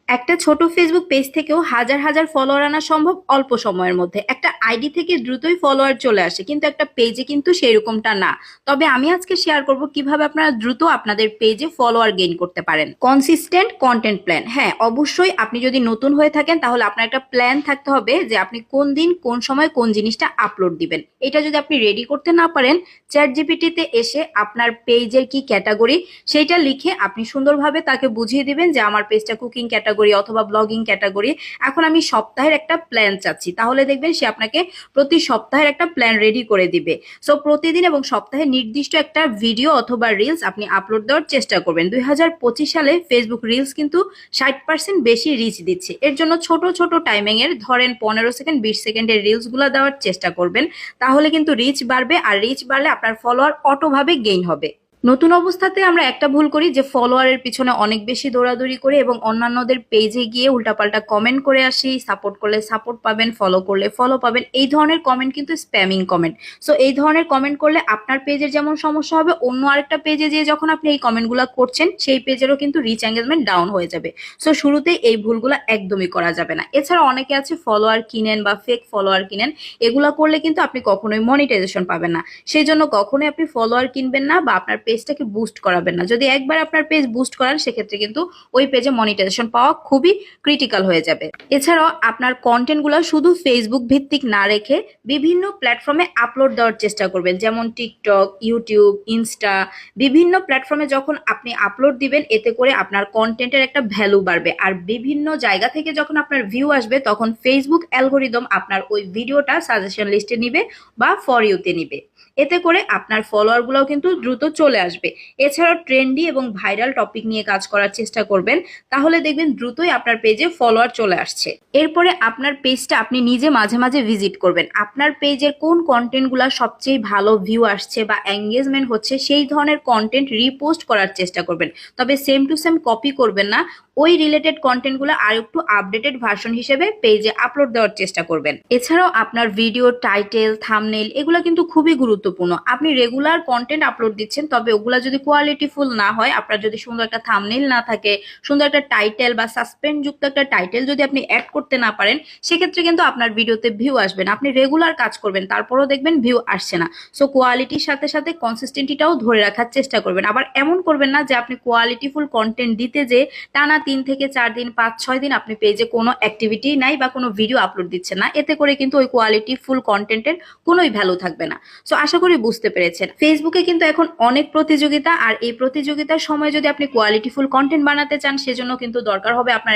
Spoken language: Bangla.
একটা ছোট ফেসবুক পেজ থেকেও হাজার হাজার ফলোয়ার আনা সম্ভব অল্প সময়ের মধ্যে। একটা আইডি থেকে দ্রুতই ফলোয়ার চলে আসে, কিন্তু একটা পেজে কিন্তু সেরকমটা না। তবে আমি আজকে শেয়ার করব কিভাবে আপনারা দ্রুত আপনাদের পেজে ফলোয়ার গেইন করতে পারেন। Consistent content plan. হ্যাঁ, অবশ্যই আপনি যদি নতুন হয়ে থাকেন তাহলে আপনার একটা প্ল্যান থাকতে হবে যে আপনি কোন দিন কোন সময় কোন জিনিসটা আপলোড দিবেন। এটা যদি আপনি রেডি করতে না পারেন, চ্যাট জিপিটিতে এসে আপনার পেজের কি ক্যাটাগরি সেইটা লিখে আপনি সুন্দরভাবে তাকে বুঝিয়ে দিবেন যে আমার পেজটা কুকিং ক্যাটাগরি অথবা ব্লগিং ক্যাটাগরি। এখন আমি সপ্তাহের একটা প্ল্যান চাচ্ছি, তাহলে দেখবেন সে আপনাকে প্রতি সপ্তাহের একটা প্ল্যান রেডি করে দিবে। সো প্রতিদিন এবং সপ্তাহে নির্দিষ্ট একটা ভিডিও অথবা রিলস আপনি আপলোড দেওয়ার চেষ্টা করবেন। 2025 সালে ফেসবুক রিলস কিন্তু 60% বেশি রিচ দিচ্ছে। এর জন্য ছোট ছোট টাইমিং এর ধরেন 15 সেকেন্ড 20 সেকেন্ডের রিলস গুলা দেওয়ার চেষ্টা করবেন। তাহলে কিন্তু রিচ বাড়বে, আর রিচ বাড়লে আপনার ফলোয়ার অটোভাবে গেইন হবে। নতুন অবস্থাতে আমরা একটা ভুল করি যে ফলোয়ারের পিছনে অনেক বেশি দৌড়াদৌড়ি করে এবং অন্যান্যদের পেজে গিয়ে উল্টাপাল্টা কমেন্ট করে আসি। সাপোর্ট করলে সাপোর্ট পাবেন, ফলো করলে ফলো পাবেন। এই ধরনের কমেন্ট কিন্তু স্প্যামিং কমেন্ট। সো এই ধরনের কমেন্ট করলে আপনার পেজের যেমন সমস্যা হবে, অন্য আরেকটা পেজে যেয়ে যখন আপনি এই কমেন্টগুলো করছেন সেই পেজেরও কিন্তু রিচ এঙ্গেজমেন্ট ডাউন হয়ে যাবে। সো শুরুতেই এই ভুলগুলো একদমই করা যাবে না। এছাড়া অনেকে আছে ফলোয়ার কিনেন বা ফেক ফলোয়ার কিনেন, এগুলা করলে কিন্তু আপনি কখনোই মনিটাইজেশন পাবেন না। সেই জন্য কখনোই আপনি ফলোয়ার কিনবেন না বা আপনার পেজটাকে বুস্ট করাবেন না। যদি একবার আপনার পেজ বুস্ট করান, সেক্ষেত্রে কিন্তু ওই পেজে মনিটাইজেশন পাওয়া খুবই ক্রিটিক্যাল হয়ে যাবে। এছাড়াও আপনার কন্টেন্ট গুলো শুধু ফেসবুক ভিত্তিক না রেখে বিভিন্ন প্ল্যাটফর্মে আপলোড দেওয়ার চেষ্টা করবেন, যেমন টিকটক, ইউটিউব, ইনস্টা। বিভিন্ন প্ল্যাটফর্মে যখন আপনি আপলোড দিবেন, এতে করে আপনার কন্টেন্টের একটা ভ্যালু বাড়বে। আর বিভিন্ন জায়গা থেকে যখন আপনার ভিউ আসবে, তখন ফেসবুক অ্যালগোরিদম আপনার ওই ভিডিওটা সাজেশন লিস্টে নিবে বা ফর ইউতে নিবে। এতে করে আপনার ফলোয়ার গুলোও কিন্তু দ্রুত চলে আসবে। এছাড়াও ট্রেন্ডি এবং ভাইরাল টপিক নিয়ে কাজ করার চেষ্টা করবেন, তাহলে দেখবেন দ্রুতই আপনার পেজে ফলোয়ার চলে আসছে। এরপরে আপনার পেজটা আপনি নিজে মাঝে মাঝে ভিজিট করবেন। আপনার পেজের কোন কন্টেন্টগুলো সবচেয়ে ভালো ভিউ আসছে বা এঙ্গেজমেন্ট হচ্ছে, সেই ধরনের কন্টেন্ট রিপোস্ট করার চেষ্টা করবেন। তবে সেম টু সেম কপি করবেন না। ওই রিলেটেড কন্টেন্টগুলো আর একটু আপডেটেড ভার্সন হিসেবে পেজে আপলোড দেওয়ার চেষ্টা করবেন। এছাড়াও আপনার ভিডিও টাইটেল, থাম্বনেইল এগুলো কিন্তু খুবই গুরুত্বপূর্ণ। আপনি রেগুলার কন্টেন্ট আপলোড দিচ্ছেন, তবে ওগুলা যদি কোয়ালিটিফুল না হয়, আপনার যদি সুন্দর একটা থাম্বনেইল না থাকে, সুন্দর একটা টাইটেল বা সাসপেন্স যুক্ত একটা টাইটেল যদি আপনি অ্যাড করতে না পারেন, সেক্ষেত্রে কিন্তু আপনার ভিডিওতে ভিউ আসবে না। আপনি রেগুলার কাজ করবেন, তারপরেও দেখবেন ভিউ আসছে না। সো কোয়ালিটির সাথে সাথে কনসিস্টেন্টিটাও ধরে রাখার চেষ্টা করবেন। আবার এমন করবেন না যে আপনি কোয়ালিটিফুল কন্টেন্ট দিতে যে টানা 3 থেকে 4 দিন, 5-6 দিন আপনি পেজে কোনো অ্যাক্টিভিটি নাই বা কোনো ভিডিও আপলোড দিচ্ছেন না। এতে করে কিন্তু ওই কোয়ালিটিফুল কন্টেন্টের কোনোই ভ্যালু থাকবে না। সো আশা করি বুঝতে পেরেছেন। ফেসবুকে কিন্তু এখন অনেক প্রতিযোগিতা, আর এই প্রতিযোগিতার সময় যদি আপনি কোয়ালিটিফুল কন্টেন্ট বানাতে চান, সেজন্য কিন্তু দরকার হবে আপনার